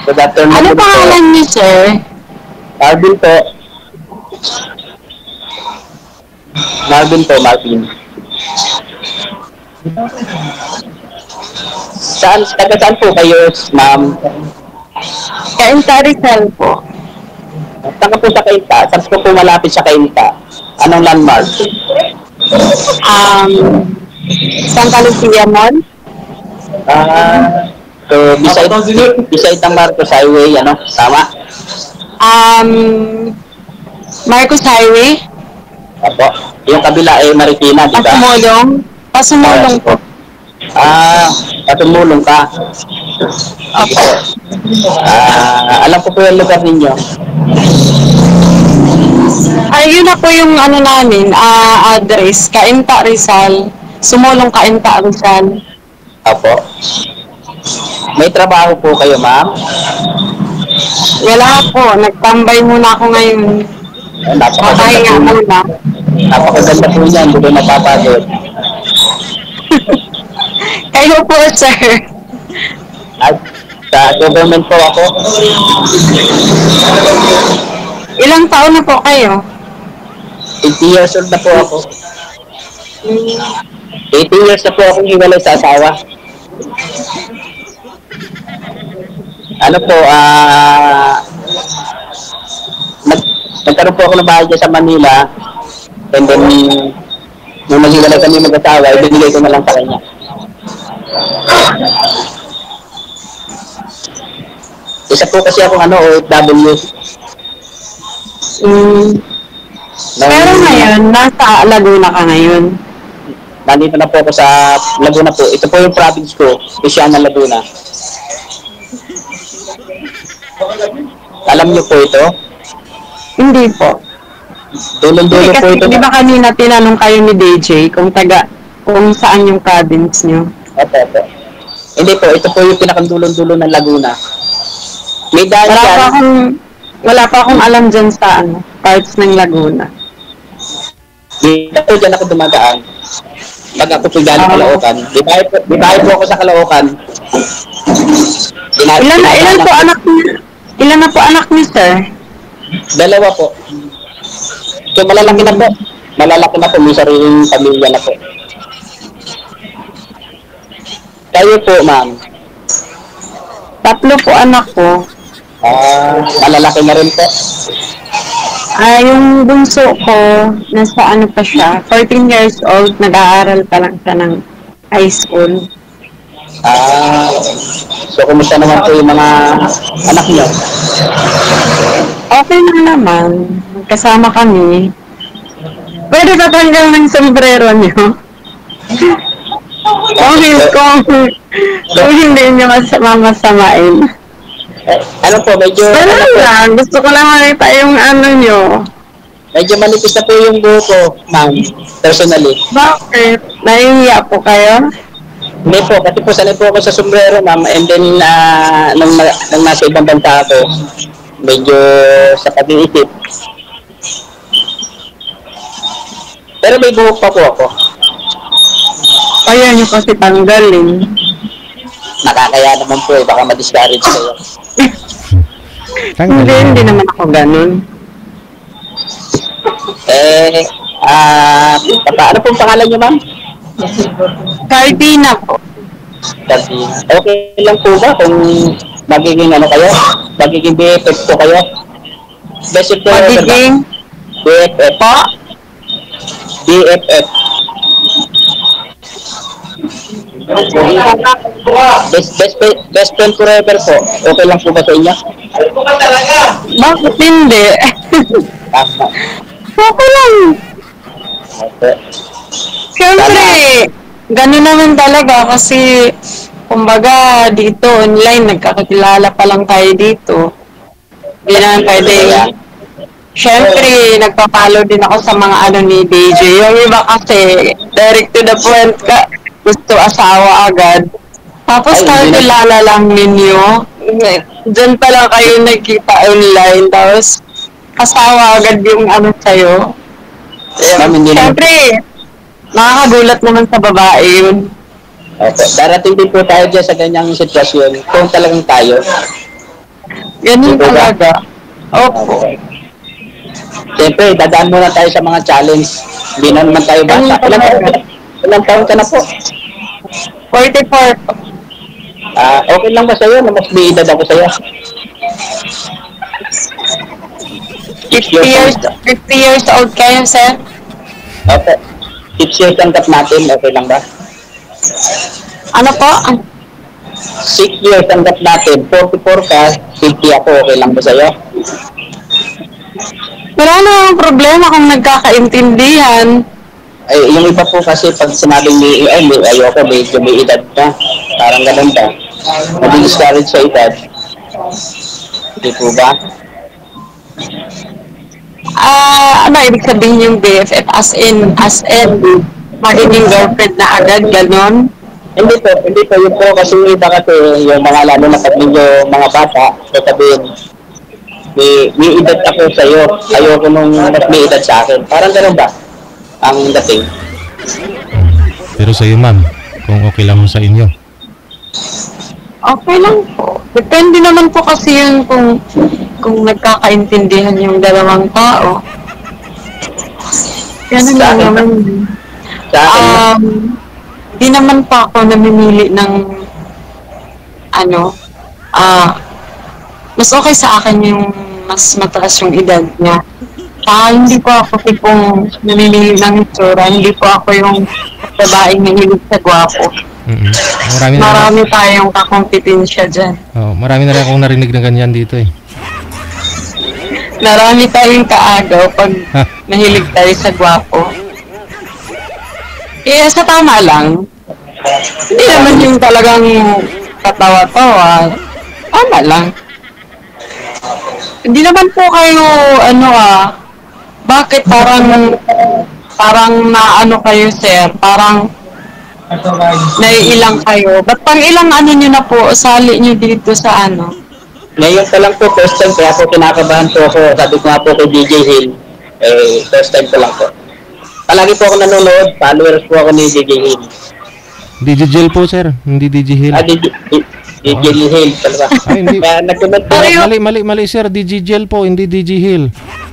Good afternoon Ano din po. pangalan niyo, sir? Marvin po. Marvin po, Marvin. Taga saan po kayo, ma'am? Kainta Rizal po. Taga po sa Kainta. Saan po malapit sa Kainta? Anong landmark? Um, Santa Lucia Mall? So, beside ng Marcos Highway, ano? Tama? Um, Marcos Highway? Opo. Yung kabila ay Marikina, di ba? Pasumulong? Pasumulong po. Ah, patulong ka. Sige Opo. po. Alam ko po yung lugar ninyo. Ay, yun na po yung ano namin, address. Kainta Rizal. Sumulong Kainta Rizal. Opo. May trabaho po kayo, ma'am? Wala po. Nagtambay muna ako ngayon. Napakaganda po Kakahinga niyan. muna. Napakaganda po niyan. Hindi ko napapagod. Kayo po, sir. At sa government po ako. Ilang taon na po kayo? 80 years old na po ako. Hmm. 80 years na po akong hiwalay sa asawa. Ano po, nag, nagkaroon po ako ng bahay dyan sa Manila. And then, nung naghiwalay kami mag-asawa, ibinigay ko na lang sa kanya. Isa po kasi akong OFW. Hmm. Pero Nung, ngayon, nasa Laguna ka ngayon. nandito na po ako sa Laguna po. Ito po yung province ko, Luciana, Laguna. Alam niyo po ito? Hindi po. Hindi Dulong-dulo po kasi, ito. di ba kanina tinanong kayo ni DJ kung saan yung province nyo? Opo, opo. Hindi po, ito po yung pinakandulong-dulo ng Laguna. May daan Wala yan. pa akong, wala pa akong alam dyan sa parts ng Laguna. Dito po dyan ako dumadaan. Pag ako po galing Caloocan. Di ba po ako sa Caloocan? Ilan po anak niyo? Ilan na po anak niyo, sir? Dalawa po. So malalaki na po. Malalaki na po. May sariling pamilya na po. Kayo po, ma'am. Tatlo po anak ko. Malalaki na rin po. Yung bunso ko, nasa ano pa siya, 14 years old, nag-aaral pa lang siya ng high school. So kumusta naman po yung mga anak niyo? Okay na naman, kasama kami. Pwede ba tanggal ng sombrero niyo? kung hindi niyo masamain. Ano po, Pero lang, gusto ko lang makita yung ano niyo. medyo manipis na po yung buho ko, ma'am, personally. Bakit? Nahihiya po kayo? Hindi po, kasi po sanay po ako sa sombrero, ma'am, and then nung nasa ibang bansa ako, medyo sa pag-iisip. Pero may buhok pa po ako. Ayaw niyo kasi tanggalin. Nakakaya naman po baka ma-discourage kayo. Hindi naman ako ganun. Ano pong pangalan niyo, ma'am? Cardina po. Kasi, okay lang po ba kung magiging kayo? Magiging BFF po kayo? Best of Magiging BFF. po? BFF. Best friend forever po. Okay lang po ba sa inyo? Bakit hindi? Tama. Okay lang. Okay. Siyempre, ganun naman talaga kasi kumbaga dito online nagkakakilala pa lang tayo dito. Hindi naman pwede. Siyempre, nagpa-follow din ako sa mga ano ni DJ. Yung iba kasi, direct to the point ka, gusto asawa agad. Tapos kakilala lang ninyo. Diyan pa lang kayo nagkita online. Tapos, asawa agad yung ano sa'yo. Siyempre, nakakagulat naman sa babae yun. Okay. Darating din po tayo dyan sa ganyang sitwasyon kung talagang tayo. Ganun Di po ba? talaga. Opo. Okay. Siyempre, dadaan muna tayo sa mga challenge. Hindi na naman tayo bata. Ganun talaga. Ilang taon ka na po? 44 po. Okay lang ba sa'yo na mas may edad ako sa'yo? 50 years, 50 years old kayo, sir? Okay. 6 years ang gap natin. Okay lang ba? Ano po? 6 years ang gap natin. 44 ka, 50 ako. Okay lang ba sa'yo? Wala namang problema kung nagkakaintindihan. Ay, yung iba po kasi pag sinabing ayoko, medyo may edad na. Parang ganun ba? Madi-discourage sa edad. Hindi po ba? Ano ibig sabihin yung BFF? As in, magiging girlfriend na agad, ganon? Hindi po, yun po kasi yung iba kasi, yung mga lalo na pag medyo mga bata, sasabihin, may edad ako sa'yo, ayoko nung mas may edad sa akin. Parang ganun ba? Ang dating. Pero sa iyo, ma'am, kung okay lang sa inyo. Okay lang po. Depende naman po kasi yun kung nagkakaintindihan yung dalawang tao. Ganun Sa lang akin, naman. Sa akin, Di naman pa ako namimili ng mas okay sa akin yung mas mataas yung edad niya. Hindi po ako tipong namimili ng itsura. Hindi po ako yung babaeng mahilig sa gwapo. Marami tayong kakompetensya dyan. Marami na rin akong narinig na ganyan dito eh. Marami tayong kaagaw pag mahilig tayo sa gwapo. Sa tama lang. Hindi naman yung talagang katawa-tawa. Tama lang. Hindi naman po kayo, bakit parang naano kayo, sir? Parang naiilang kayo. Ba't pang ilang nyo na po, sali nyo dito sa ngayon pa lang po, first time, kaya po kinakabahan po ako. Sabi ko nga po kay DJ Hill, first time ko lang po. Palagi po ako nanonood, followers po ako ni DJ Hill. DJ Jill po, sir. Hindi DJ Hill. DJ Hill talaga. Ay, hindi. Kaya nag-comment po. Mali, sir. DJ Jill po, hindi DJ Hill.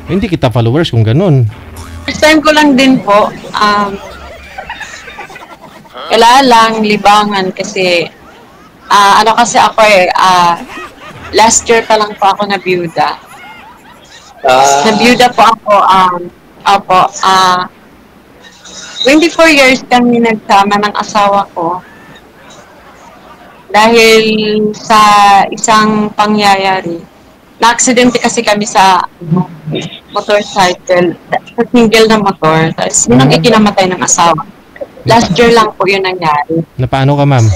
Hindi kita followers kung ganun. First time ko lang din po, kailangan libangan kasi, kasi ako last year pa lang po ako nabiyuda. Nabiyuda po ako, 24 years kami nagsama ng asawa ko. Dahil sa isang pangyayari, na-aksidente kasi kami sa motorcycle, sa single na motor, tapos yun ang ikinamatay ng asawa. Last year lang po yun nangyari. Na paano ka, ma'am?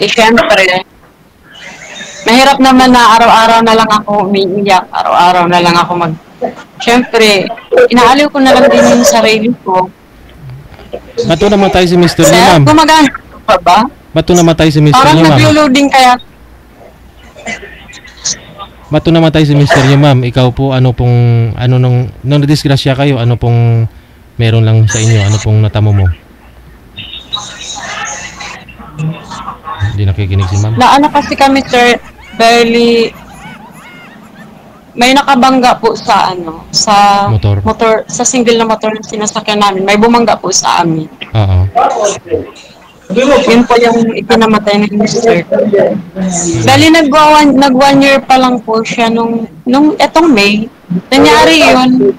Siyempre, mahirap naman na araw-araw na lang ako umiiyak, araw-araw na lang ako Siyempre, inaaliw ko na lang din yung sarili ko. Ba't to namatay si Mr. niyo, Sir, ma'am? gumagana pa ba? Ba't to namatay si Mr. Parang niyo, ma'am? nag-loading kaya. Ba't to namatay si Mr. niyo, ma'am? Ikaw po, nung nadisgrasya kayo, ano pong meron lang sa inyo? Ano pong natamo mo? Hindi nakikinig si ma'am. Kasi kami, sir, barely may nakabangga po sa sa Motor. sa single na motor na sinasakyan namin. May bumangga po sa amin. Oo. Yun po yung ikinamatay ng mister. Dali nag 1 year pa lang po siya nung etong May. Nangyari yun,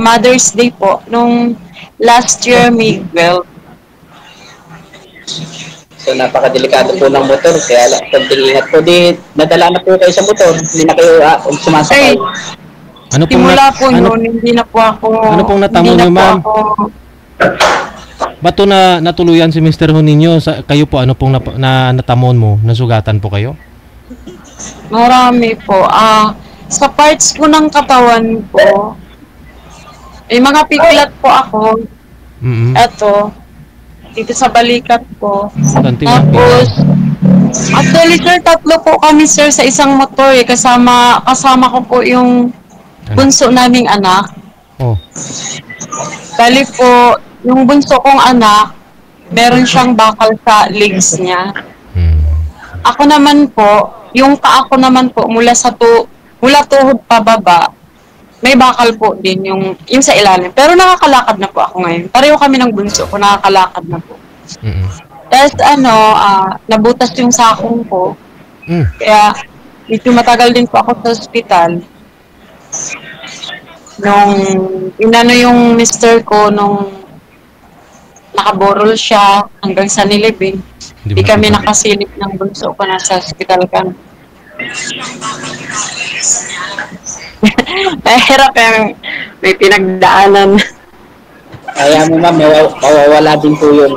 Mother's Day po, nung last year, May 12. So napakadelikado po ng motor, kaya pag-ingat po nadala na po kayo sa motor, hindi na kayo sumasakay. Ano pong Simula po noon, hindi na po ako. Ano pong natamo niyo, ma'am? Ba't to na natuluyan si Mr. Ho ninyo? Kayo po, ano pong natamon mo? Nasugatan po kayo? Marami po. Sa parts po ng katawan ko, may mga piglat po ako. Eto, dito sa balikat ko. Tapos, actually sir, 3 po kami sir sa isang motor kasama ko po yung bunso naming anak. Bali po, yung bunso kong anak, meron siyang bakal sa legs niya. Ako naman po, yung paa ko naman po mula sa mula tuhod pababa, may bakal po din yung sa ilalim. Pero nakakalakad na po ako ngayon. Pareho kami ng bunso ko, nakakalakad na po. Mm. Tapos nabutas yung sakong ko. Mm. Kaya medyo matagal din po ako sa ospital. Nung inano yung mister ko, nung nakaborol siya hanggang sa nilibing. Di kami nakasilip ng bunso ko, nasa ospital kami. Mahirap yung may pinagdaanan. Kaya mo ma'am, mawawala din po yun.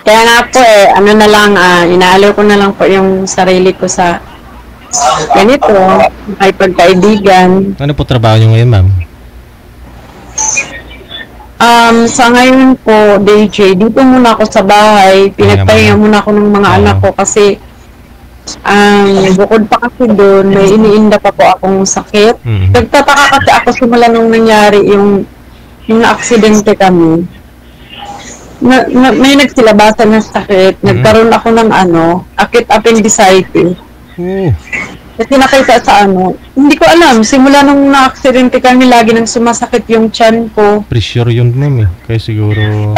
Kaya nga po ano na lang, inaalaw ko na lang po yung sarili ko sa ganito, may pagkaibigan. Ano po trabaho nyo ngayon, ma'am? Sa ngayon po, DJ, dito muna ako sa bahay. Pinagpahinga muna ako ng mga anak ko kasi bukod pa kasi doon, may iniinda pa po akong sakit. Nagtataka kasi ako simula nung nangyari yung na-aksidente kami. May nagsilabasan ng sakit. Nagkaroon ako ng acute appendicitis. Kasi nakita sa hindi ko alam, simula nung na-aksidente kami, lagi nang sumasakit yung tiyan ko. Pressure yun, ma'am eh. Kaya siguro...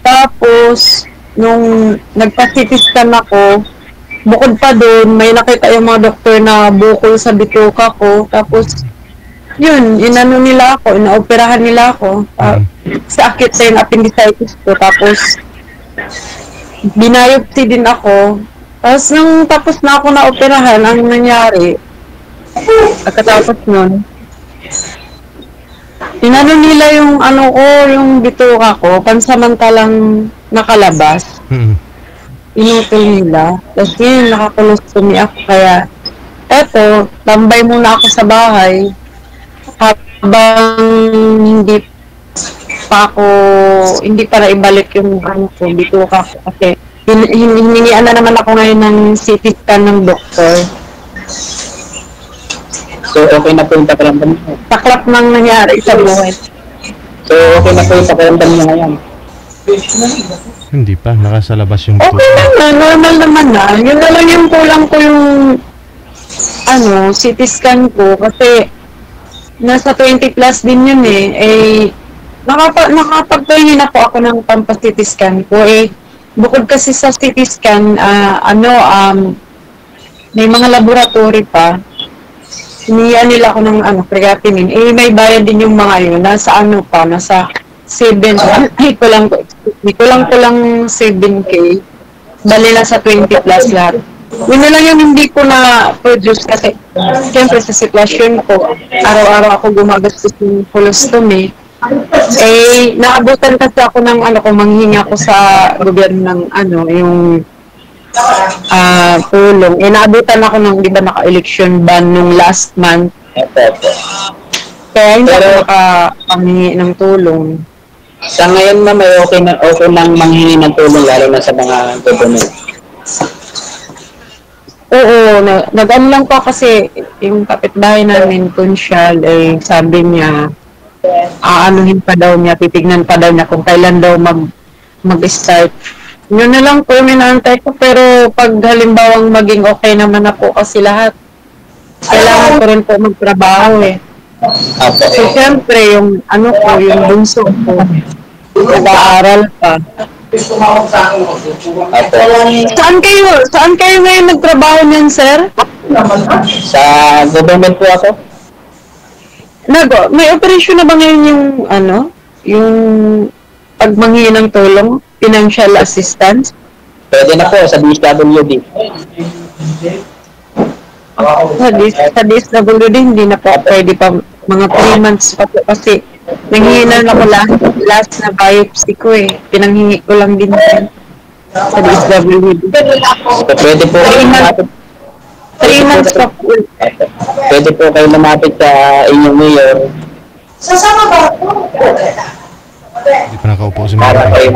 Tapos, nung nagpa-CT scan ako, bukod pa doon, may nakita yung mga doktor na bukol sa bituka ko. Tapos, yun, inano nila ako, inaoperahan nila ako. Sa akit na yung appendicitis ko. Tapos, binayopsi din ako. Tapos, nung tapos na ako na-operahan, ang nangyari, pagkatapos nun, inano nila yung yung bituka ko, pansamantalang nakalabas. Inutol nila. Tapos yun, nakakulostomy ako. Kaya, eto, tambay muna ako sa bahay habang hindi pa naibalik yung bituka ko. Kasi, hiningian na naman ako ngayon ng CT scan ng doktor. So, okay na po yung pakiramdam niyo? Taklap nang nangyari sa buhay. So, okay na po yung pakiramdam niyo ngayon? Hindi pa, nasa labas yung Okay naman, normal naman na. Yun na lang yung kulang ko yung CT scan ko kasi nasa 20 plus din yun nakapagpahingi na po ako ng pampa-CT scan ko bukod kasi sa CT scan, may mga laboratory pa. Hiniyan nila ako ng creatinine. May bayad din yung mga yun. Nasa nasa 7, kulang 7K. Bali na sa 20 plus lahat. Yun na lang yung hindi ko na-produce kasi siyempre sa sitwasyon ko, araw-araw ako gumagastos ng colostomy. Naabutan kasi ako ng manghinga ko sa gobyerno ng yung tulong. Naabutan ako ng, di ba, naka-election ban nung last month. Kaya hindi ako nakapanghingi ng tulong. Sa ngayon na may okay lang manghingi ng tulong lalo na sa mga government. Oo, nag-ano lang po kasi yung kapitbahay namin, Kunsyal, sabi niya, aanuhin pa daw niya, titignan pa daw niya kung kailan daw mag-start. Yun na lang po yung inaantay ko, pero pag halimbawang maging okay naman na po kasi lahat, kailangan ko rin po magtrabaho So, siyempre, yung yung bunso ko, nag-aaral pa. Saan kayo ngayon nagtrabaho niyan, sir? Sa government po ako. May operasyon na ba ngayon yung pagmanghingi ng tulong, financial assistance? Pwede na po sa DSWD. Sa DSWD, hindi na po pwede pa, mga 3 months pa po kasi nanghihinan ako last na biopsy ko pinanghingi ko lang din sa DSWD. Pwede po 3 months pa po. Pwede po kayo lumapit sa inyong mayor. Sasama ba ako? Hindi pa nakaupo si Para Ma'am. kayo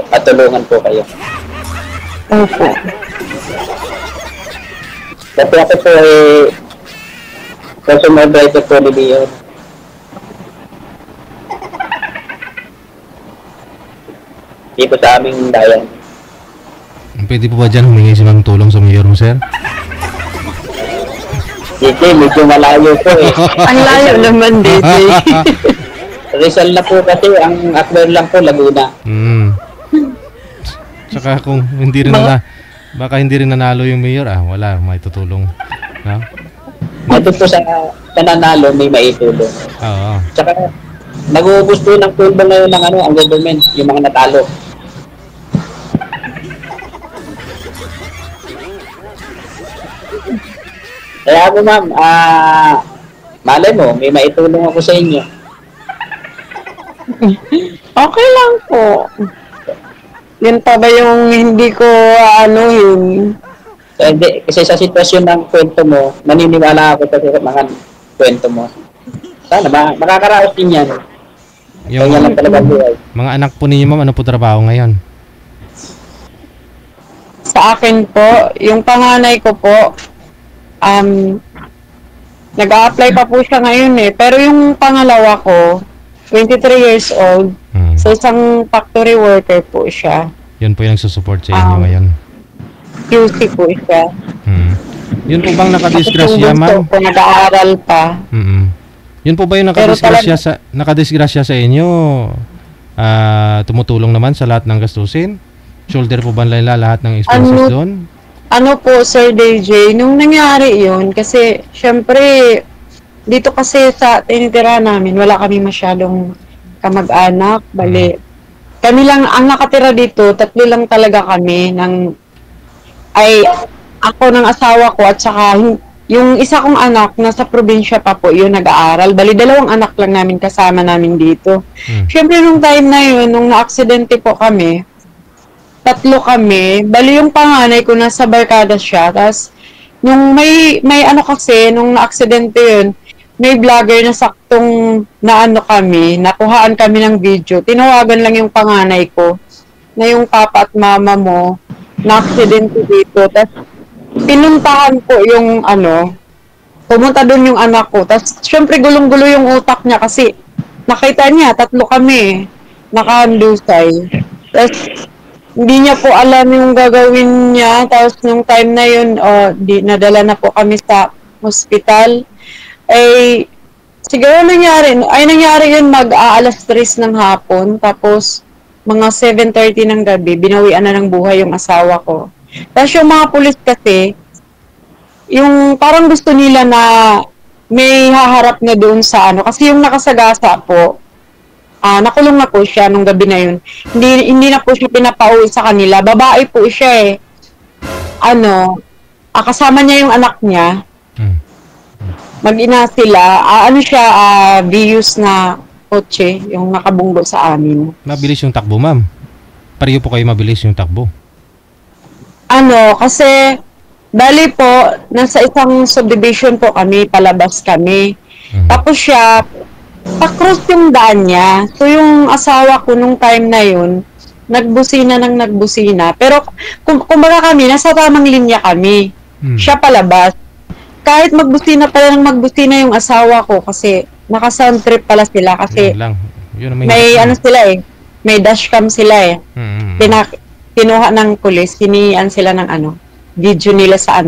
at tulungan po kayo. Opo. Kasi ako po consumer driver po ni Mayor. Dito sa aming bayan. Pwede po ba dyan humingi si Ma'am tulong sa mayor mo, sir? Dito, medyo malayo po eh. Ang layo naman, DJ. Rizal na po kasi, ang acquire lang po, Laguna. Tsaka kung hindi rin baka hindi rin nanalo yung mayor, wala, may tutulong. No? Ito po sa nanalo, may maitulong. Oo. Tsaka, nag-uubos po ng tulong ngayon ng ang government, yung mga natalo. Kaya ako ma'am, malay mo, may maitulong ako sa inyo. Okay lang po. Yun pa ba yung hindi ko yun? Kasi sa sitwasyon ng kwento mo, naniniwala ako sa mga kwento mo. Sana makakaraos din yan. Yung Kaya lang talaga buhay. mga anak po ninyo, ma'am, ano po trabaho ngayon? Sa akin po, yung panganay ko po, nag-a-apply pa po siya ngayon eh. Pero yung pangalawa ko, 23 years old, sa isang factory worker po siya. Yun po yung nagsusupport sa inyo ngayon. QC po siya. Yun po bang nakadisgrasya, ma'am? Po, nag-aaral pa. Yun po ba yung nakadisgrasya sa inyo? Tumutulong naman sa lahat ng gastusin? Shoulder po ba nila lahat ng expenses doon? Ano po, Sir DJ, nung nangyari yun, kasi syempre, dito kasi sa tinitira namin, wala kami masyadong kamag-anak, bali. Kami lang, ang nakatira dito, 3 lang talaga kami, ako ng asawa ko, at saka yung isa kong anak, nasa probinsya pa po, yun nag-aaral. Bali, 2 anak lang namin kasama namin dito. Syempre, nung time na yun, nung na-aksidente po kami, 3 kami. Bali yung panganay ko nasa barkada siya. Tapos, nung may kasi, nung na-aksidente yun, may vlogger na saktong kami, nakuhaan kami ng video. Tinawagan lang yung panganay ko na yung papa at mama mo na-aksidente dito. Tapos, pinuntahan po yung pumunta doon yung anak ko. Tapos, syempre gulong-gulo yung utak niya kasi nakita niya, 3 kami, nakahandusay. Tapos, hindi niya po alam yung gagawin niya. Tapos, nung time na yun, nadala na po kami sa hospital. Siguro nangyari yun mag-aalas 3 ng hapon. Tapos, mga 7:30 ng gabi, binawian na ng buhay yung asawa ko. Tapos yung mga pulis kasi, yung parang gusto nila na may haharap na doon sa kasi yung nakasagasa po, nakulong na po siya nung gabi na yun. Hindi na po siya pinapauwi sa kanila. Babae po siya eh. Kasama niya yung anak niya. Mag-ina sila. Vius na kotse, yung nakabunggo sa amin. Mabilis yung takbo, ma'am. Pareho po kayo mabilis yung takbo. Kasi, bali po, nasa isang subdivision po kami, palabas kami. Tapos siya, pa-cross yung daan niya. So, yung asawa ko nung time na yun, nagbusina. Pero, kumbaga kami, nasa tamang linya kami. Siya palabas. Kahit magbusina yung asawa ko kasi naka-sound trip pala sila kasi may sila eh. May dashcam sila eh. Kinuha ng pulis, hinian sila ng video nila sa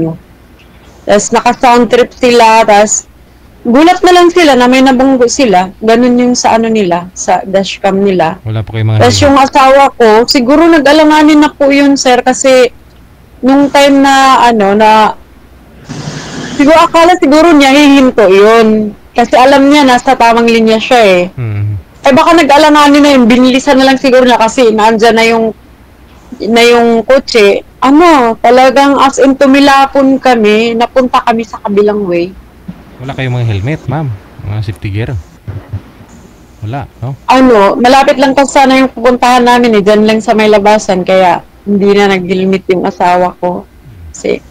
Tapos naka-sound trip sila, tapos gulat na lang sila na may nabunggo sila. Ganun yung sa nila, sa dashcam nila. Wala po kayo mga Tapos yung asawa ko, siguro nag-alanganin na po yun, sir, kasi nung time na siguro akala niya hihinto yun. Kasi alam niya, nasa tamang linya siya eh. Baka nag-alanganin na yun, binilisan na lang siguro niya kasi naandyan na yung kotse. Talagang as in tumilapon kami, napunta kami sa kabilang way. Wala kayong mga helmet, ma'am? Mga safety gear? Wala, no? Malapit lang kasi sana yung pupuntahan namin eh, dyan lang sa may labasan, kaya hindi na nag-helmet yung asawa ko.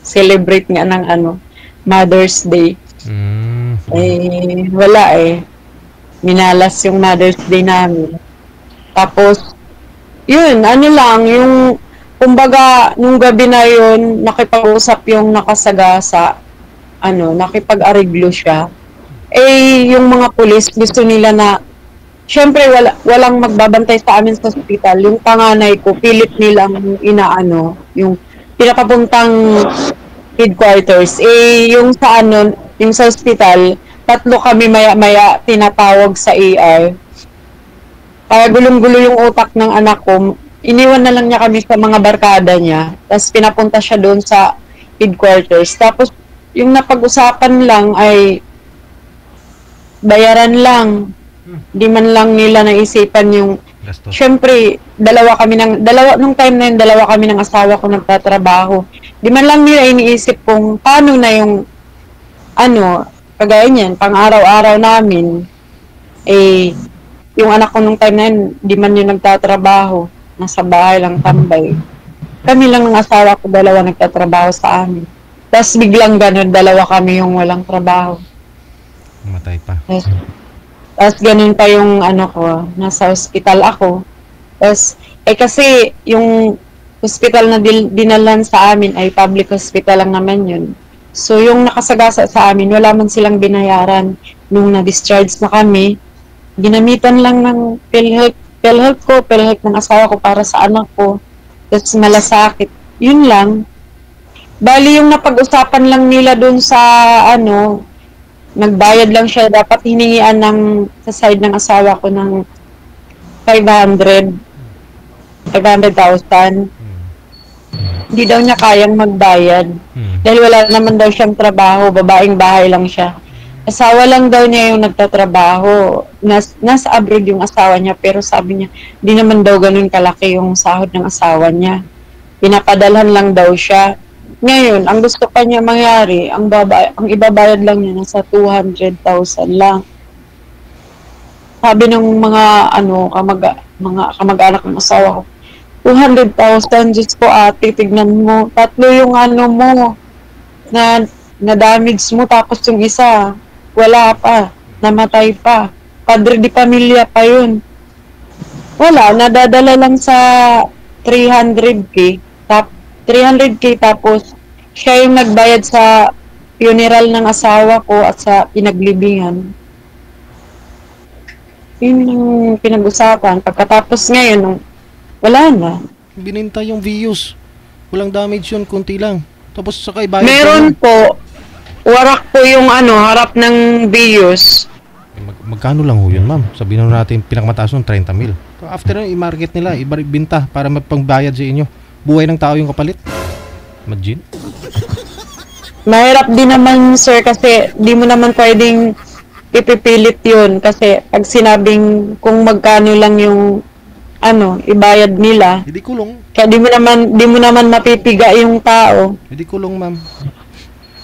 Celebrate nga ng Mother's Day. Wala eh. Minalas yung Mother's Day namin. Tapos, yun, yung, kumbaga, nung gabi na yun, nakipag-usap yung nakasagasa, nakipag-ariglo siya. Yung mga pulis, gusto nila na, syempre, walang magbabantay sa amin sa hospital. Yung panganay ko, pilit nilang yung pinapapuntang headquarters. Yung sa yung sa ospital, 3 kami maya-maya tinatawag sa ER. Kaya gulong-gulo yung utak ng anak ko. Iniwan na lang niya kami sa mga barkada niya. Tapos pinapunta siya doon sa headquarters. Tapos yung napag-usapan lang ay bayaran lang. Di man lang nila naisipan yung Gastos. syempre, nung time na yun, dalawa kami ng asawa ko nagtatrabaho. Di man lang nila iniisip kung paano na yung kagaya niyan, pang araw-araw namin, yung anak ko nung time na yun, di man yun nagtatrabaho. Nasa bahay lang tambay. Kami lang ng asawa ko, dalawa nagtatrabaho sa amin. Tapos biglang ganun, dalawa kami yung walang trabaho. Matay pa. Tapos ganun pa yung ko, nasa hospital ako. Tapos, kasi yung hospital na dinalan sa amin ay public hospital lang naman yun. So yung nakasagasa sa amin, wala man silang binayaran. Nung na-discharge na kami, ginamitan lang ng PhilHealth ng asawa ko para sa anak ko. Tapos malasakit. Yun lang. Bali yung napag-usapan lang nila dun sa nagbayad lang siya, dapat hiningian sa side ng asawa ko ng 500,000. Hindi daw niya kayang magbayad. Dahil wala naman daw siyang trabaho, babaeng bahay lang siya. Asawa lang daw niya yung nagtatrabaho. Nasa abroad yung asawa niya, pero sabi niya, di naman daw ganun kalaki yung sahod ng asawa niya. Pinapadalhan lang daw siya. Ngayon, ang gusto pa niya mangyari, ang ibabayad lang niya nasa 200,000 lang. Sabi ng mga kamag-anak ng asawa ko, 200,000, Diyos ko ate, tignan mo. 3 yung mo, na damage mo, tapos yung isa, wala pa, namatay pa. Padre di pamilya pa yun. Wala, nadadala lang sa 300K. 300K tapos siya yung nagbayad sa funeral ng asawa ko at sa pinaglibingan. Yun yung pinag-usapan. Pagkatapos ngayon, wala na. Bininta yung views. Walang damage yun, kunti lang. Tapos saka ibayad. Meron po, warak po yung harap ng bios. Magkano lang ho yun, ma'am? Sabihin natin, pinakamataas nun, 30 mil. After nun, i-market nila, ibinta para magpangbayad sa inyo. Buhay ng tao yung kapalit. Imagine. Mahirap din naman, sir, kasi di mo naman pwedeng ipipilit yun. Kasi pag sinabing kung magkano lang yung ibayad nila, Hindi kulong. kaya di mo naman mapipiga yung tao. Hindi kulong, ma'am.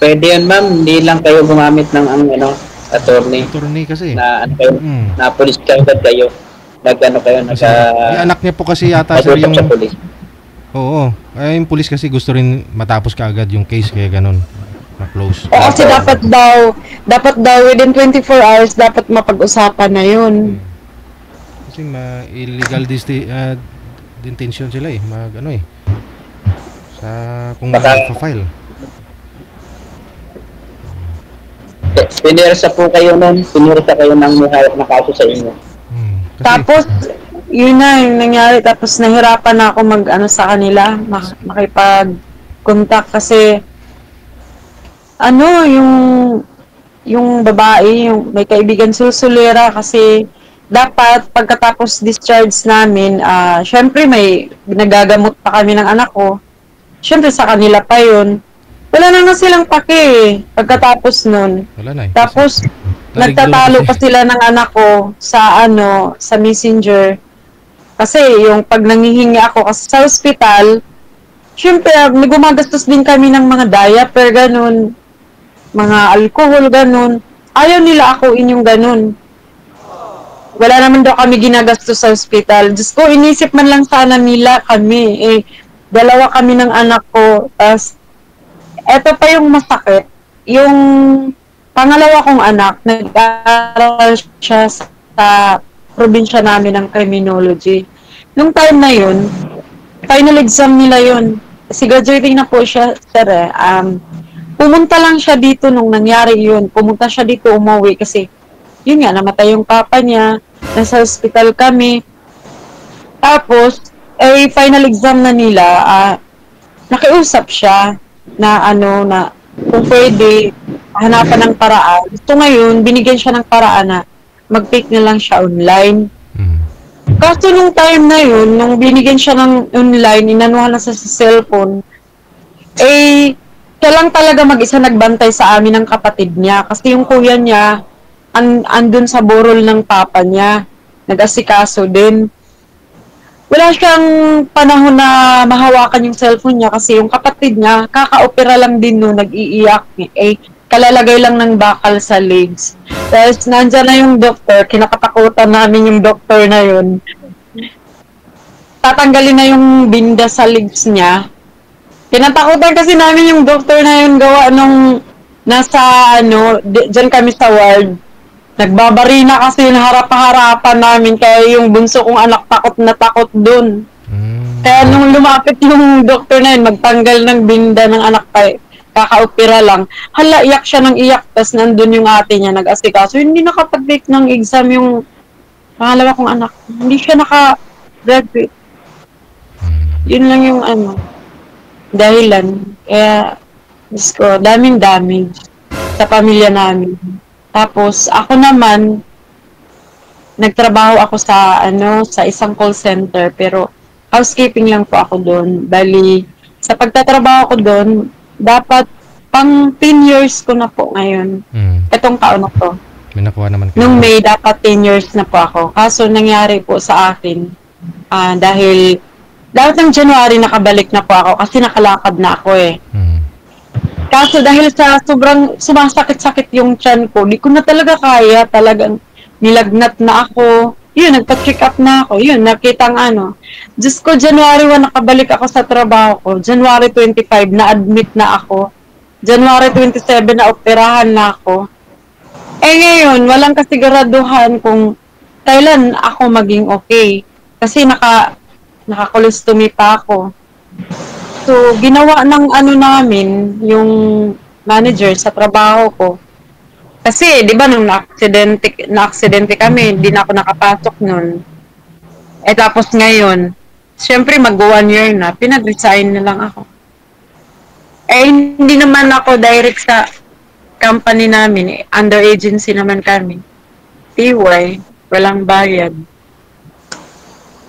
Pwede yan, ma'am. Hindi lang kayo gumamit ng attorney. Attorney kasi. Na na police kayo. Kayo. Kasi, yung anak niya po kasi yata, sir, yung... sa police. Oo. Yung police kasi gusto rin matapos kaagad yung case, kaya ganun. Ma-close. Kasi dapat daw within 24 hours dapat mapag-usapan na yun. Kasi illegal detention sila sa kung mag-file. Pinirsa po kayo nun. Pinirsa kayo ng may hawak na kaso sa inyo. Kasi, Tapos yun na yung nangyari, tapos nahirapan na ako sa kanila, makipag-contact kasi yung babae, yung may kaibigan susulira kasi dapat pagkatapos discharge namin, syempre may nagagamot pa kami ng anak ko. Syempre sa kanila pa yun. Wala na silang pake pagkatapos nun. wala na Tapos nagtatalo pa sila ng anak ko sa sa Messenger. Kasi yung pag nangihingi ako kasi sa hospital, syempre gumagastos din kami ng mga diaper, ganun, mga alcohol, ganun. Ayaw nila ako yung ganun. Wala naman daw kami ginagastos sa hospital. Diyos ko, inisip man lang sana nila kami. Dalawa kami ng anak ko. Tapos, eto pa yung masakit. Yung pangalawa kong anak, nag-aaral siya sa probinsya namin ng criminology. Nung time na yun, final exam nila yun. Kasi graduating na po siya, sir. Pumunta lang siya dito nung nangyari yun. Pumunta siya dito, umuwi kasi yun nga, namatay yung papa niya. Nasa hospital kami. Tapos, final exam na nila, nakiusap siya na na kung pwede, hanapan ng paraan. Gusto ngayon, binigyan siya ng paraan na mag-take na lang siya online. Mm. Kaso nung time na yun, nung binigyan siya ng online, inanuhan na sa cellphone, eh, siya lang talaga mag-isa nagbantay sa amin ng kapatid niya. Kasi yung kuya niya, andun sa burol ng papa niya. Nag-asikaso din. Wala siyang panahon na mahawakan yung cellphone niya kasi yung kapatid niya, kaka-opera lang din no, nag-iiyak. Eh, kalalagay lang ng bakal sa legs. Tapos nandyan na yung doktor, kinakatakutan namin yung doktor na yun. Tatanggalin na yung binda sa legs niya. Kinatakutan kasi namin yung doktor na yun gawa nung nasa dyan kami sa ward. Nagbabarina kasi yung harap-harapan namin kaya yung bunso kong anak takot na takot dun. Kaya nung lumapit yung doktor na yun, magtanggal ng binda ng anak kay kaka-opera lang. Hala, iyak siya ng iyak, tas nandun yung ate niya, nag-asikaso. Hindi nakapag-take ng exam yung pangalawa kong anak. Hindi siya naka-graduate. Yun lang yung dahilan. Kaya, Diyos ko, daming damage sa pamilya namin. Tapos, ako naman, nagtrabaho ako sa isang call center, pero housekeeping lang po ako doon. Bali, sa pagtatrabaho ko doon, dapat pang 10 years ko na po ngayon. Itong taon na to. May nakuha naman kayo. Nung May, dapat 10 years na po ako. Kaso nangyari po sa akin, dahil dapat ng January nakabalik na po ako kasi nakalakad na ako eh. Kaso dahil sa sobrang sumasakit-sakit yung tiyan ko, di ko na talaga kaya, talagang nilagnat na ako. Yun, nagpa-check up na ako. Yun, nakitang Diyos ko, January 1 nakabalik ako sa trabaho ko. January 25 na-admit na ako. January 27 na operahan na ako. Eh ngayon, walang kasiguraduhan kung kailan ako maging okay. Kasi naka-colostomy pa ako. So, ginawa ng namin, yung manager sa trabaho ko. Kasi, di ba, nung na-aksidente kami, hindi na ako nakapasok nun. Eh, tapos ngayon, syempre, mag-1 year na, pinag-resign na lang ako. Eh, hindi naman ako direct sa company namin, under agency naman kami. TY, walang bayad.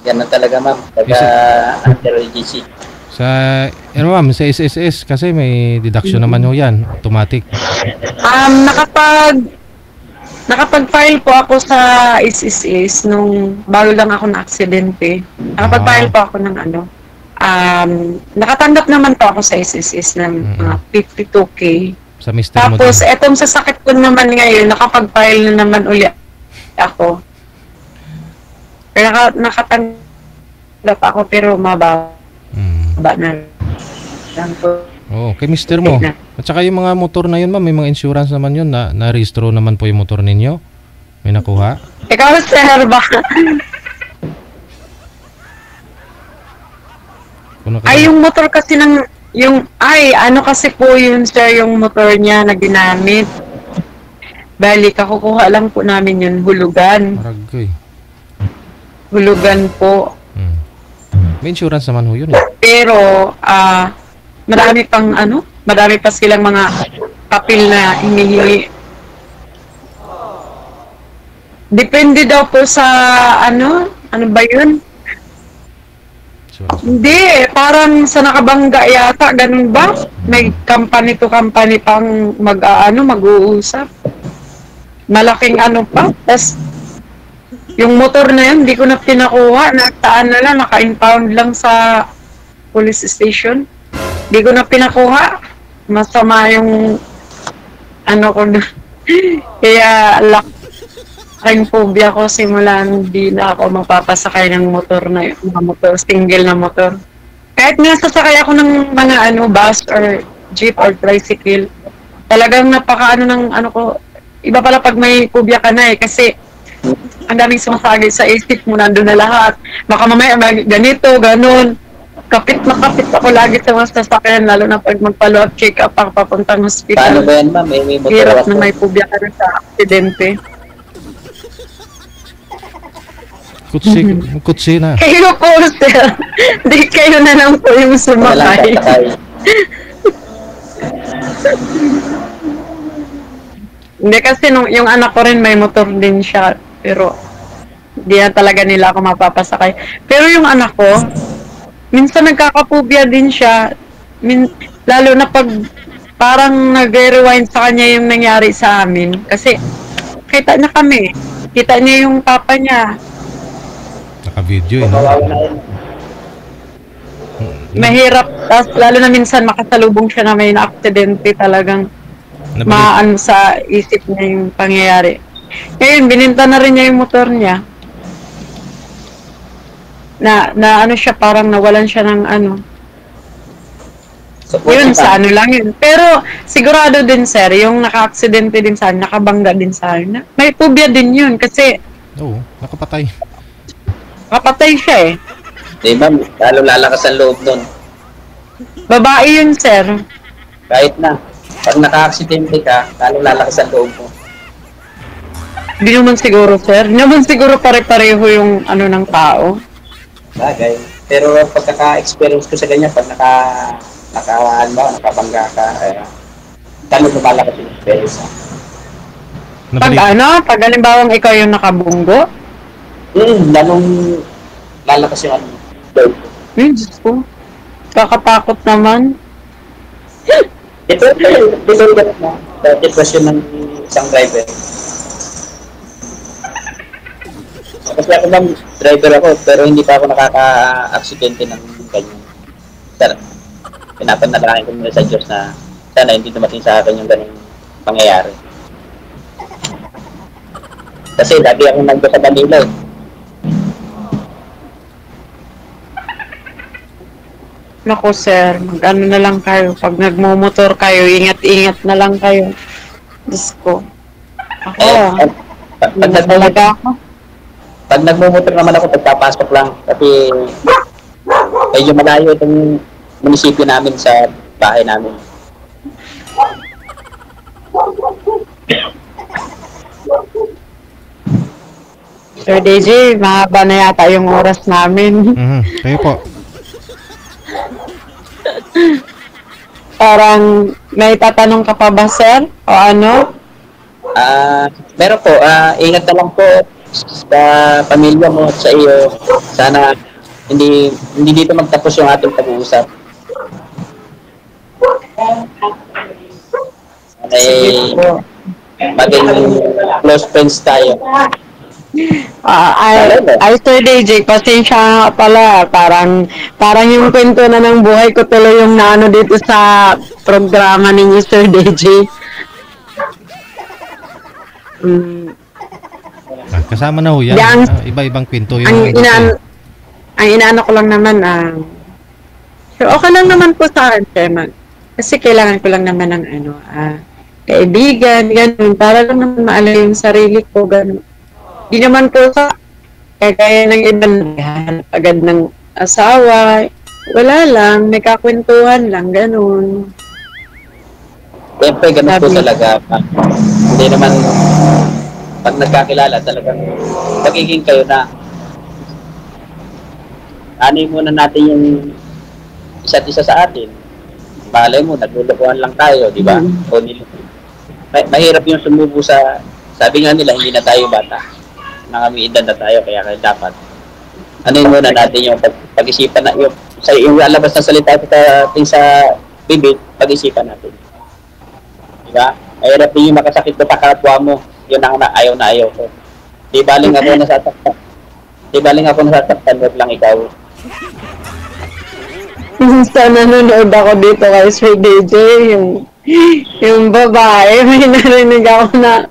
Ganun talaga, ma'am. Under agency. Sa, ma'am, sa SSS, kasi may deduction naman ho yan, automatic. Nakapag-file po ako sa SSS nung bago lang ako na-aksidente. Nakapag-file po ako ng nakatanggap naman po ako sa SSS ng 52K. Sa Mr. Tapos, etong sa sakit ko naman ngayon, nakapag-file na naman uli ako. Pero nakatanggap ako pero mababa na lang po. Oo, kay Mr. mo. At saka yung mga motor na yun, ma'am, may mga insurance naman yun na na-rehistro naman po yung motor ninyo. May nakuha. Ikaw, sir, ba? Ay, yung motor kasi kasi po yun, sir, yung motor niya na ginamit. Bali, kakukuha lang po namin yun, hulugan. Maragay. Hulugan po. May insurance naman ho yun eh. Pero, marami pa silang mga papel na hinihingi. Depende daw po sa, ano ba yun? Hindi, parang sa nakabangga yata, ganun ba? May company to company pang mag-uusap. Malaking pa. Tapos, yung motor na yun, hindi ko na pinakuha. Nagtaan na lang, naka-impound lang sa police station. Hindi ko na pinakuha. Masama yung ko na. Kaya, laking phobia ko simula hindi na ako mapapasakay ng motor na yun. Single na motor. Kahit nga sasakay ako ng mga bus or jeep or tricycle, talagang ko, iba pala pag may phobia ka na kasi ang daming sumasagay sa isip mo, nandun na lahat. Baka mamaya ganito, ganun. Kapit ako lagi sa mga sasakyan, lalo na pag magpa-follow-up check-up ang papuntang hospital. Paano ba yan, ma'am? May motor hirap ako. na may phobia ka na sa aksidente. Kutsi na. Kayo po, sir. Hindi kayo na lang po yung sumakay. Hindi kasi yung anak ko rin may motor din siya, pero hindi na talaga nila ako mapapasakay. Pero yung anak ko, minsan nagkakapubya din siya. Lalo na pag parang nag-rewind sa kanya yung nangyari sa amin. Kasi kita niya kami. Kita niya yung papa niya. Naka-video eh, no? Kawawa na yun. Mahirap. Tapos lalo na minsan makasalubong siya na may na-aksidente talagang Nabalik. maano sa isip niya yung pangyayari. Ngayon, bininta na rin niya yung motor niya. Na ano siya, parang nawalan siya ng ano. Yun, sa ano lang yun. Pero, sigurado din, sir, yung naka-aksidente din sa akin, nakabangga din sa akin. May phobia din yun, kasi Oo, nakapatay. kapatay siya eh. Di ba, lalo lalakas ang loob nun. Babae yun, sir. Kahit na, pag naka-aksidente ka, lalo lalakas ang loob mo. Hindi naman siguro, sir. Hindi naman siguro pare-pareho yung ano ng tao. Bagay. Pero pagkaka-experience ko sa ganyan, pag nakabangga ka, tanong mo malakas yung experience. Pag pag halimbawang ikaw yung nakabunggo, Lalong lalakas yung ano. Diyos ko. Kakatakot naman. Ito na. Depression ng isang driver. Kasi ako lang, driver ako, pero hindi pa ako nakaka-aksidente ng ganyan. Sana, pinapanalangin ko muna sa Diyos na sana hindi dumating sa akin yung ganung pangyayari. Kasi lagi akong nandito sa Manila eh. Naku, sir, mag-ano na lang kayo. Pag nagmumotor kayo, ingat-ingat na lang kayo. Diyos ko. Ako, hindi talaga ako. Pag nagmumotor naman ako, pagpapasok lang. Kasi medyo malayo itong munisipyo namin sa bahay namin. Sir DJ, mahaba na yata yung oras namin. Kayo po. Parang may tatanong ka pa ba, sir? O ano? Meron po, ingat na lang po sa pamilya mo at sa iyo. Sana hindi dito magtapos yung ating pag-uusap. Sana maging close friends tayo. Sir DJ, pasensya nga pala. Parang yung kwento na ng buhay ko tuloy yung naano dito sa programa ninyo, Sir DJ. Kasama na ho yan. Iba-ibang kwento yung ang inaano ko lang naman, so okay lang naman po sa akin, Chairman. Kasi kailangan ko lang naman ng kaibigan, ganun, para lang naman maalala yung sarili ko, ganun. Di naman po sa kagaya ng ibang naghahanap agad ng asawa. Wala lang, may kakwentuhan lang, ganun. Siyempre, ganun po talaga. Hindi naman, pag nagkakilala talagang magiging kayo na. Anay muna natin yung isa't isa sa atin. Malay mo, naglulukuhan lang tayo, di ba? O mahirap yung sumubo sa, sabi nga nila, hindi na tayo bata. May edad na tayo, kaya dapat ano muna natin yung pag-isipan na yung lalabas ng salita sa bibig, pag-isipan natin, diba? Mahirap din yung makasakit na kapwa mo, yun ang ayaw ko. Di baling ako nasasaktan, wag lang ikaw. Sa nanonood ako dito kay Sir DJ, yung babae, may narinig ako na,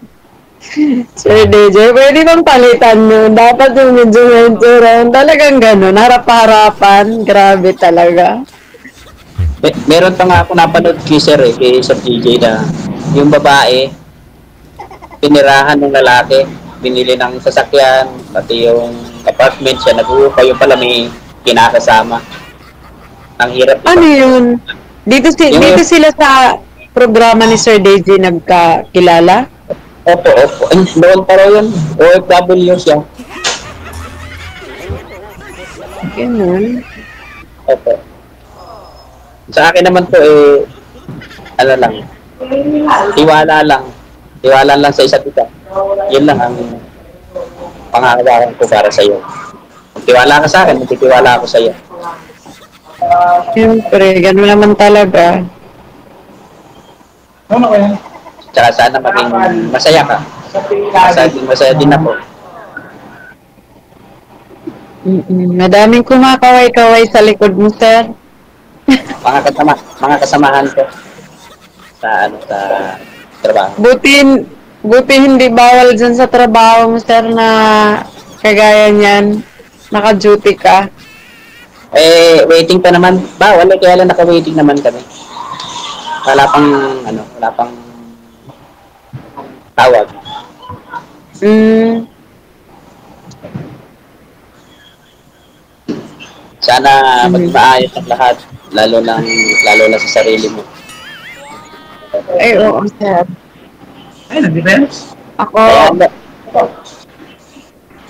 Sir DJ, pwede bang palitan nyo? Dapat yung medyo talagang gano'n, harap-harapan, grabe talaga. Meron pa nga ako napanood kay Sir DJ na yung babae, pinirahan ng lalaki, binili ng sasakyan, pati yung apartment siya, nag-uupa yung pala may kinakasama. Ang hirap. Ano yun? Dito sila sa programa ni Sir DJ nagkakilala? Opo. Doon pa raw yun. OFW siya. Ganun. Opo. Sa akin naman po, ano lang, tiwala lang. Tiwala lang sa isa't isa. Yun lang ang pangangalakan ko para sa iyo. Kung tiwala ka sa akin, magtitiwala ako sa iyo. Siyempre, gano'n naman talaga. Tsaka sana maging masaya ka. Masaya din ako. Madaming kumakaway-kaway sa likod mo, sir. Mga kasamahan ko sa trabaho. Buti hindi bawal dyan sa trabaho mo, sir, na kagaya niyan. Naka-duty ka. Waiting pa naman. Bawal kaya lang naka-waiting naman kami. Wala pang tawag. Sana maging maayos ang lahat, lalo na sa sarili mo. Ay, oo, sir. Ako,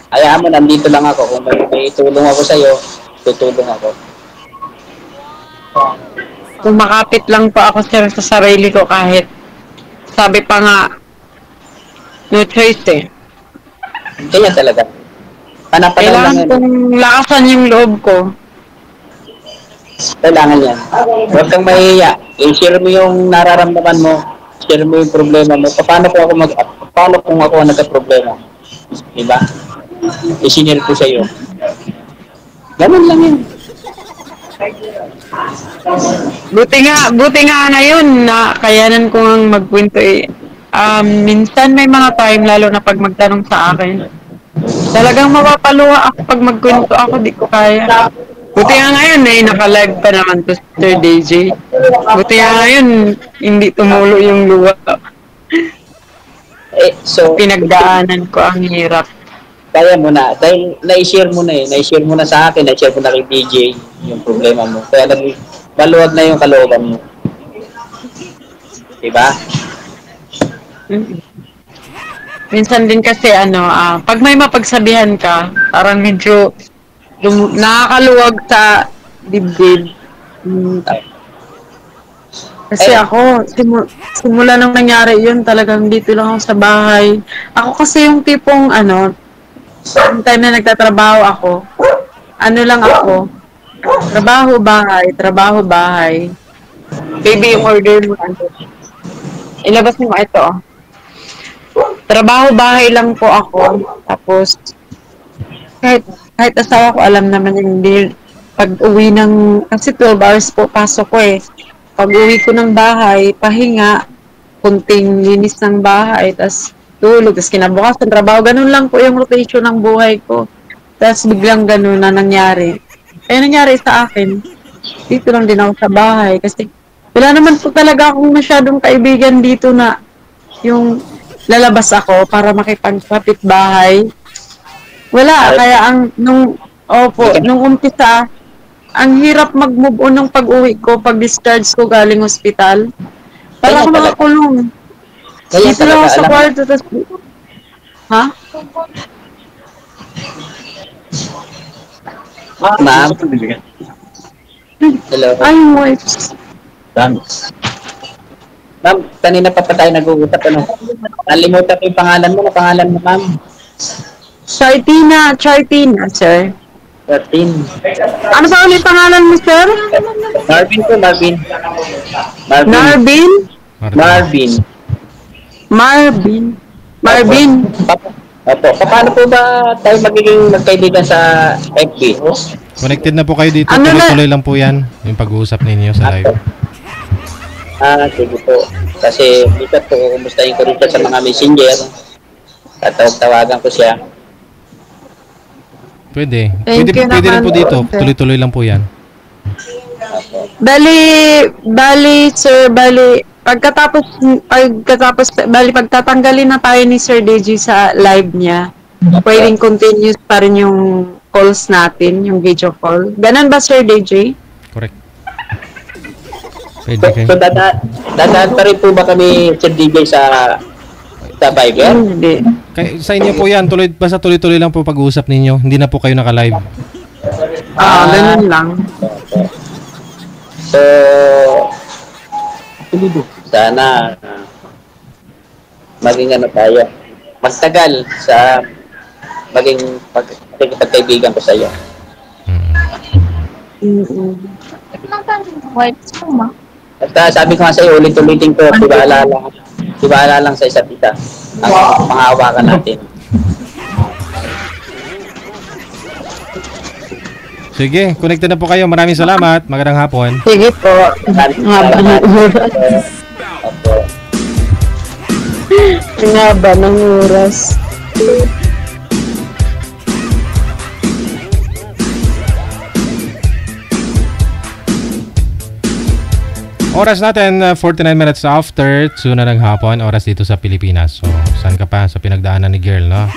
Hayaan mo, nandito lang ako. Kung may tulong ako sa'yo, tutulong ako. kumakapit lang po ako, sir, sa sarili ko kahit sabi pa nga, no choice eh. Kaya talaga. Panapanahon lang Kailangan yan. kong lakasan yung loob ko. Kailangan yan. Huwag kang mahihiya. I-share mo yung nararamdaman mo. Share mo yung problema mo. Paano kung ako ang nagka-problema? Diba? I-share ko sa'yo. Ganun lang yun. Buti nga ngayon na kayanan ko ang magkwento eh. Minsan may mga time, lalo na pag magtanong sa akin, talagang mapapaluha ako pag magkwento ako, di ko kaya. Buti nga ngayon eh, naka-live pa naman to Sir DJ. Buti nga ngayon, hindi tumulo yung luha. So, Pinagdaanan ko ang hirap. kaya mo na. Dahil na-share mo na eh. Na-share mo na sa akin. Na-share mo na kay DJ yung problema mo. Kaya maluwag na yung kalooban mo. Diba? Minsan din kasi pag may mapagsabihan ka, parang medyo nakakaluwag sa dibdib. Kasi ako, simula nung nangyari yun, talagang dito lang ako sa bahay. Ako kasi yung tipong yung time na nagtatrabaho ako, lang ako, trabaho, bahay. Baby, yung order mo, ilabas mo ito. Trabaho, bahay lang po ako. Tapos, kahit asawa ko, alam naman yung deal. Pag uwi kasi 12 hours po pasok ko eh. Pag uwi ko ng bahay, pahinga, kunting linis ng bahay, tas tulog, tas kinabukasan, trabaho. Ganun lang po yung rotation ng buhay ko. Tas biglang ganun na nangyari. Kaya nangyari sa akin, dito lang din ako sa bahay. Kasi wala naman po talaga akong masyadong kaibigan dito na yung lalabas ako para makipagkapit bahay. Wala, kaya nung umpisa, ang hirap mag-move on ng pag-uwi ko, pag-discharge ko galing hospital. Para ako nakakulong. Dito lang ako sa kwarto. Ha? Ma'am? Hello? Ay, moist. Ma'am, kanina pa tayo nag-uusap. Nalimutan ko yung pangalan mo. Ano pangalan mo, ma'am? Chartina, sir. 13. Ano pa ulit pangalan mo, sir? Marvin po, Marvin. Marvin? Marvin. Opo. Paano po ba tayo magiging magkaibigan sa FB? Connected na po kayo dito. Tuloy-tuloy lang po yan. Yung pag-uusap ninyo sa live. Sige po. Kasi dito po, kumustahin ko rin siya sa mga messenger. Tatawag-tawagan ko siya. Pwede rin po dito. Tuloy-tuloy lang po yan. Bali, sir, pagtatanggalin na tayo ni Sir DJ sa live niya, pwedeng continuous pa rin yung calls natin, yung video call. Ganun ba, Sir DJ? Correct. Pwede kayo. So, dadaan pa rin po ba kami, Sir DJ, sa Viber? Hindi. Sa inyo po yan. Basta tuloy-tuloy lang po pag-uusap ninyo. Hindi na po kayo naka-live. Ganun lang. So, sana maging ano tayo, magtagal sa maging pagkaibigan ko sa iyo. White suma. At sabi ko nga sa iyo, ulit-ulitin ko, tiwala lang sa isa't isa. Ang pangahawakan natin. Sige, connected na po kayo. Maraming salamat. Magandang hapon. Sige po. Ngaba ng oras. Opo. Ngaba ng oras. Oras natin, 49 minutes after 2 na ng hapon. Oras dito sa Pilipinas. So, saan ka pa? Sa pinagdaanan ni girl, no?